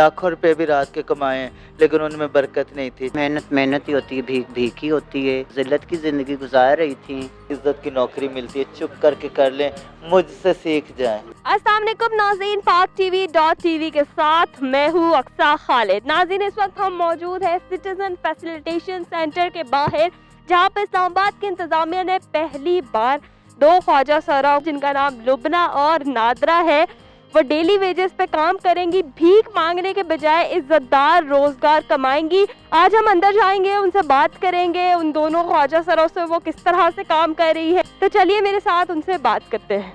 लाखों रुपए भी रात के कमाए लेकिन उनमें बरकत नहीं थी। मेहनत ही होती है, भीख भीख ही होती है। जिल्लत की ज़िंदगी गुजार रही थी। इज्जत की नौकरी मिलती है, चुप करके कर लें, मुझसे सीख जाएं। अस्सलाम वालेकुम नाज़रीन, पाक TV के साथ मैं हूँ अक्सा खालिद। नाज़रीन, इस वक्त हम मौजूद है सिटीजन फैसिलिटेशन सेंटर के बाहर, जहाँ पे इस्लामाबाद की इंतज़ामिया ने पहली बार दो ख्वाजा सरा जिनका नाम लुबना और नादरा है, वो डेली वेजेस पे काम करेंगी, भीख मांगने के बजाय इज्जतदार रोजगार कमाएंगी। आज हम अंदर जाएंगे, उनसे बात करेंगे, उन दोनों ख्वाजा सरों से वो किस तरह से काम कर रही है। तो चलिए मेरे साथ उनसे बात करते हैं।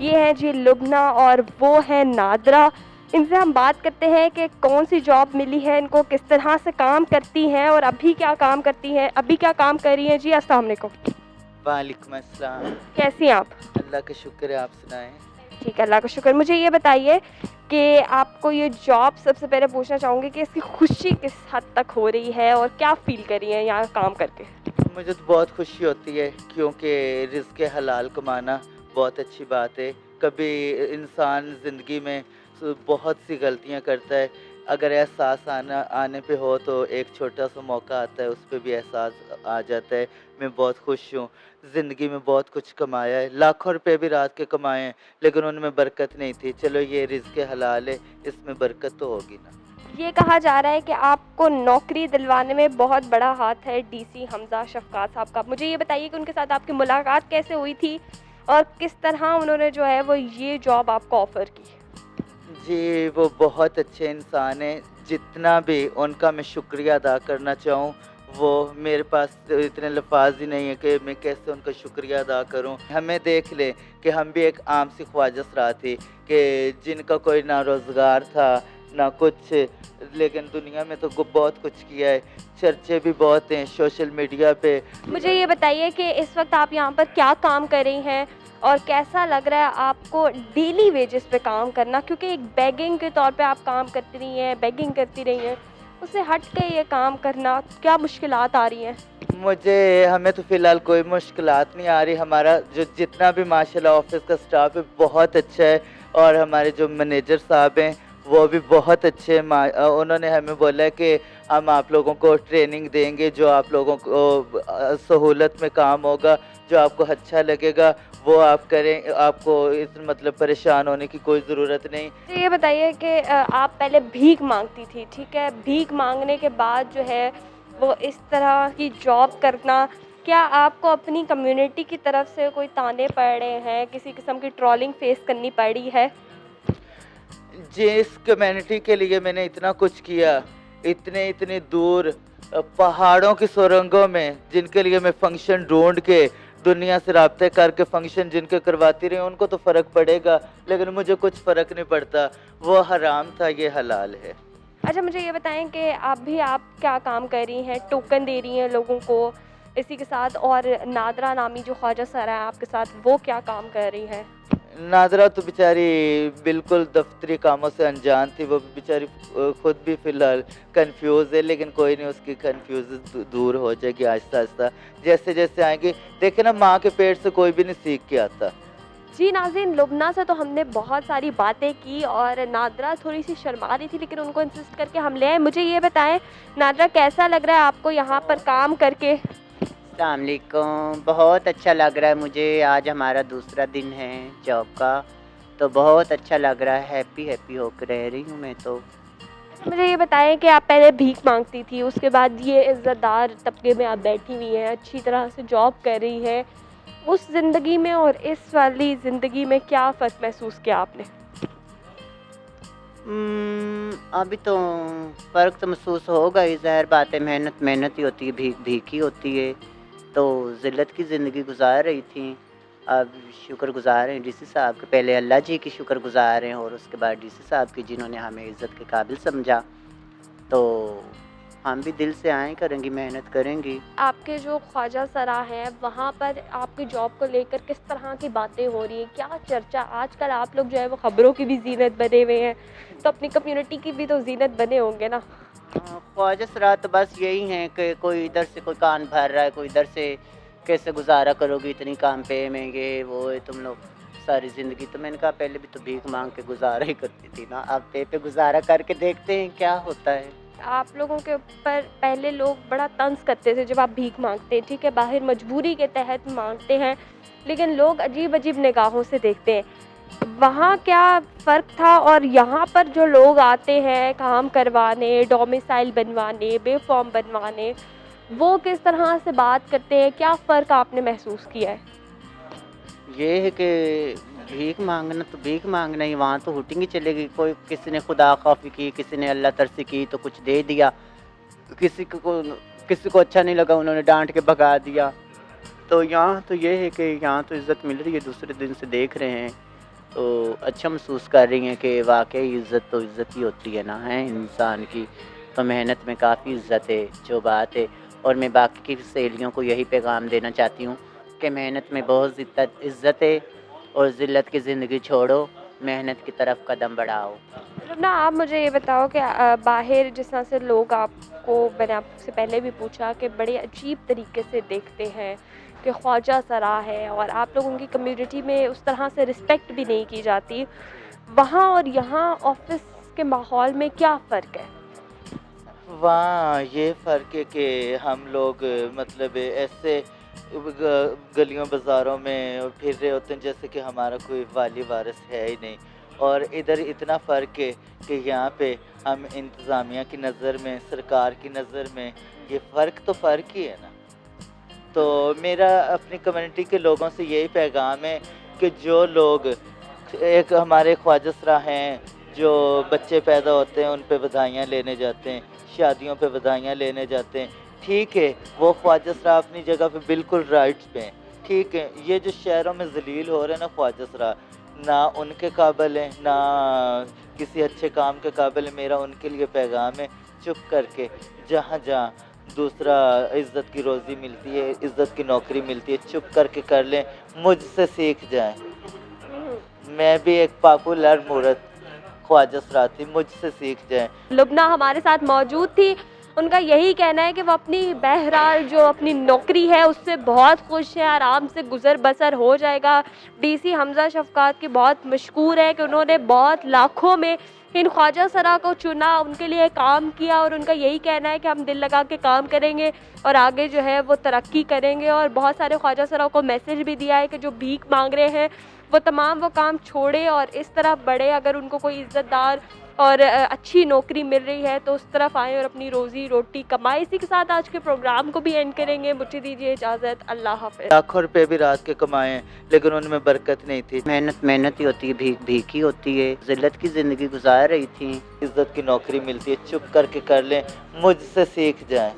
ये है जी लुबना और वो है नादरा। इनसे हम बात करते हैं कि कौन सी जॉब मिली है इनको, किस तरह से काम करती हैं और अभी क्या काम करती हैं, अभी क्या काम कर रही हैं। जी अस्सलाम वालेकुम। वालेकुम अस्सलाम। कैसी हैं आप? अल्लाह का शुक्र है, आप सुनाएं। ठीक है, अल्लाह का शुक्र। मुझे ये बताइए कि आपको ये जॉब, सबसे पहले पूछना चाहूँगी कि इसकी खुशी किस हद तक हो रही है और क्या फील कर रही हैं यहाँ काम करके? मुझे तो बहुत खुशी होती है क्योंकि रिज़्क़ हलाल कमाना बहुत अच्छी बात है। कभी इंसान ज़िंदगी में बहुत सी गलतियाँ करता है, अगर एहसास आने पे हो तो एक छोटा सा मौका आता है, उस पर भी एहसास आ जाता है। मैं बहुत खुश हूँ, ज़िंदगी में बहुत कुछ कमाया है, लाखों रुपए भी रात के कमाए हैं लेकिन उनमें बरकत नहीं थी। चलो ये रिज़्क़ हलाल है, इसमें बरकत तो होगी ना। ये कहा जा रहा है कि आपको नौकरी दिलवाने में बहुत बड़ा हाथ है डीसी हमजा शफकात साहब का। मुझे ये बताइए कि उनके साथ आपकी मुलाकात कैसे हुई थी और किस तरह उन्होंने जो है वो ये जॉब आपको ऑफ़र की? जी, वो बहुत अच्छे इंसान हैं, जितना भी उनका मैं शुक्रिया अदा करना चाहूँ वो मेरे पास तो इतने लफ्ज़ ही नहीं है कि मैं कैसे उनका शुक्रिया अदा करूँ। हमें देख ले कि हम भी एक आम सी ख्वाजा सरा थे कि जिनका कोई ना रोज़गार था ना कुछ, लेकिन दुनिया में तो बहुत कुछ किया है, चर्चे भी बहुत हैं सोशल मीडिया पे। मुझे ये बताइए कि इस वक्त आप यहाँ पर क्या काम कर रही हैं और कैसा लग रहा है आपको डेली वेजेस पे काम करना, क्योंकि एक बेगिंग के तौर पे आप काम करती रही हैं, बेगिंग करती रही हैं, उससे हट के ये काम करना क्या मुश्किलात आ रही हैं? हमें तो फ़िलहाल कोई मुश्किलात नहीं आ रही। हमारा जो जितना भी माशाल्लाह ऑफिस का स्टाफ है बहुत अच्छा है और हमारे जो मैनेजर साहब हैं वो भी बहुत अच्छे हैं। उन्होंने हमें बोला है कि हम आप लोगों को ट्रेनिंग देंगे, जो आप लोगों को सहूलत में काम होगा, जो आपको अच्छा लगेगा वो आप करें, आपको इस मतलब परेशान होने की कोई ज़रूरत नहीं। तो ये बताइए कि आप पहले भीख मांगती थी, ठीक है, भीख मांगने के बाद जो है वो इस तरह की जॉब करना, क्या आपको अपनी कम्युनिटी की तरफ से कोई ताने पड़ रहे हैं, किसी किस्म की ट्रोलिंग फेस करनी पड़ी है? जिस कम्युनिटी के लिए मैंने इतना कुछ किया, इतने दूर पहाड़ों की सुरंगों में जिनके लिए मैं फंक्शन ढूंढ के दुनिया से राब्ते करके फंक्शन जिनके करवाती रही, उनको तो फ़र्क पड़ेगा लेकिन मुझे कुछ फ़र्क नहीं पड़ता। वो हराम था, ये हलाल है। अच्छा, मुझे ये बताएं कि अभी आप क्या काम कर रही हैं? टोकन दे रही हैं लोगों को इसी के साथ, और नादरा नामी जो ख्वाजा सरा है आपके साथ, वो क्या काम कर रही हैं? नादरा तो बेचारी बिल्कुल दफ्तरी कामों से अनजान थी, वो बेचारी खुद भी फ़िलहाल कंफ्यूज है, लेकिन कोई नहीं, उसकी कंफ्यूज दूर हो जाएगी आहिस्ता आहिस्ता जैसे जैसे आएंगी। देखे ना, माँ के पेट से कोई भी नहीं सीख के आता। जी नाज़रीन, लुबना से तो हमने बहुत सारी बातें की और नादरा थोड़ी सी शर्मा रही थी, लेकिन उनको इंसिस्ट करके हम ले आए। मुझे ये बताएं नादरा, कैसा लग रहा है आपको यहाँ पर काम करके? अस्सलाम वालेकुम। बहुत अच्छा लग रहा है मुझे। आज हमारा दूसरा दिन है जॉब का, तो बहुत अच्छा लग रहा है। हैप्पी होकर रह रही हूँ मैं तो। मुझे ये बताएं कि आप पहले भीख मांगती थी, उसके बाद ये इज़्ज़तदार तबके में आप बैठी हुई हैं, अच्छी तरह से जॉब कर रही हैं। उस ज़िंदगी में और इस वाली ज़िंदगी में क्या फ़र्क महसूस किया आपने? अभी तो फ़र्क तो महसूस होगा ही, ज़ाहिर बात है। मेहनत ही होती है, भीख भीख ही होती है। तो जिल्लत की ज़िंदगी गुजार रही थी, अब शुक्रगुज़ार हैं डीसी साहब के। पहले अल्लाह जी की शुक्रगुज़ार हैं और उसके बाद डीसी साहब की, जिन्होंने हमें इज़्ज़त के काबिल समझा। तो हम भी दिल से आए करेंगी, मेहनत करेंगी। आपके जो ख्वाजा सरा हैं वहाँ पर आपकी जॉब को लेकर किस तरह की बातें हो रही हैं, क्या चर्चा? आजकल आप लोग जो है वो ख़बरों की भी ज़ीनत बने हुए हैं, तो अपनी कम्युनिटी की भी तो ज़ीनत बने होंगे ना? ख्वाजा सरा तो बस यही हैं कि कोई इधर से कोई कान भर रहा है, कोई इधर से कैसे गुजारा करोगी इतनी काम पे में, ये वो है तुम लोग सारी ज़िंदगी। तो मैंने कहा पहले भी तो भीख मांग के गुजारा ही करती थी ना, अब पे गुजारा करके देखते हैं क्या होता है। आप लोगों के ऊपर पहले लोग बड़ा तंज करते थे जब आप भीख मांगते हैं, ठीक है, बाहर मजबूरी के तहत मांगते हैं, लेकिन लोग अजीब अजीब निगाहों से देखते हैं। वहाँ क्या फ़र्क था और यहाँ पर जो लोग आते हैं काम करवाने, डोमिसाइल बनवाने, बेफॉर्म बनवाने, वो किस तरह से बात करते हैं, क्या फ़र्क आपने महसूस किया है? ये है कि भीख मांगना तो भीख मांगना ही, वहाँ तो हुटिंग ही चलेगी। कोई किसी ने खुदा खौफी की, किसी ने अल्लाह तरसी की तो कुछ दे दिया, किसी को अच्छा नहीं लगा उन्होंने डांट के भगा दिया। तो यहाँ तो ये है कि यहाँ तो इज़्ज़त मिल रही है, दूसरे दिन से देख रहे हैं तो अच्छा महसूस कर रही हैं कि वाकई इज़्ज़त तो इज़्ज़त ही होती है ना, है इंसान की। तो मेहनत में काफ़ी इज़्ज़त है, जो बात है। और मैं बाकी की सहेलियों को यही पैगाम देना चाहती हूँ कि मेहनत में बहुत इज़्ज़त है और ज़िल्लत की ज़िंदगी छोड़ो, मेहनत की तरफ कदम बढ़ाओ। ना आप मुझे ये बताओ कि बाहर जिस तरह से लोग आपको, मैंने आपसे पहले भी पूछा कि बड़े अजीब तरीके से देखते हैं कि ख्वाजा सरा है और आप लोगों की कम्युनिटी में उस तरह से रिस्पेक्ट भी नहीं की जाती, वहाँ और यहाँ ऑफिस के माहौल में क्या फ़र्क है? वहाँ ये फ़र्क है कि हम लोग मतलब ऐसे गलियों बाज़ारों में फिर रहे होते हैं जैसे कि हमारा कोई वाली वारिस है ही नहीं। और इधर इतना फ़र्क है कि यहाँ पे हम इंतज़ामिया की नज़र में, सरकार की नज़र में, ये फ़र्क तो फ़र्क ही है ना। तो मेरा अपनी कम्युनिटी के लोगों से यही पैगाम है कि जो लोग, एक हमारे ख्वाजा सरा हैं जो बच्चे पैदा होते हैं उन पे बधाइयाँ लेने जाते हैं, शादियों पे बधाइयाँ लेने जाते हैं, ठीक है, वो ख्वाजा सरा अपनी जगह पे बिल्कुल राइट्स पे हैं, ठीक है। ये जो शहरों में ज़लील हो रहे हैं ना ख्वाजा सरा, ना उनके काबिल हैं ना किसी अच्छे काम के काबिल है। मेरा उनके लिए पैगाम है, चुप करके जहाँ जहाँ दूसरा इज़्ज़त की रोज़ी मिलती है, इज़्ज़त की नौकरी मिलती है, चुप करके कर लें, मुझसे सीख जाएं। मैं भी एक पॉपुलर मूरत ख्वाजा सरा थी, मुझसे सीख जाएं। लुबना हमारे साथ मौजूद थी, उनका यही कहना है कि वो अपनी बहरहाल जो अपनी नौकरी है उससे बहुत खुश है, आराम से गुज़र बसर हो जाएगा। डीसी हमज़ा शफ़क़ात की बहुत मशकूर है कि उन्होंने बहुत लाखों में इन ख्वाजा सरा को चुना, उनके लिए काम किया और उनका यही कहना है कि हम दिल लगा के काम करेंगे और आगे जो है वो तरक्की करेंगे। और बहुत सारे ख्वाजा सरा को मैसेज भी दिया है कि जो भीख मांग रहे हैं वो तमाम वो काम छोड़े और इस तरफ बढ़े। अगर उनको कोई इज़्ज़तदार और अच्छी नौकरी मिल रही है तो उस तरफ आएँ और अपनी रोज़ी रोटी कमाएं। इसी के साथ आज के प्रोग्राम को भी एंड करेंगे। मुझे दीजिए इजाज़त, अल्लाह हाफ़िज़। लाखों रुपए भी रात के कमाए लेकिन उनमें बरकत नहीं थी। मेहनत ही होती है, भीख ही होती है। ज़िल्लत की ज़िंदगी गुजार रही थी। इज़्ज़त की नौकरी मिलती है, चुप करके कर लें, मुझसे सीख जाएं।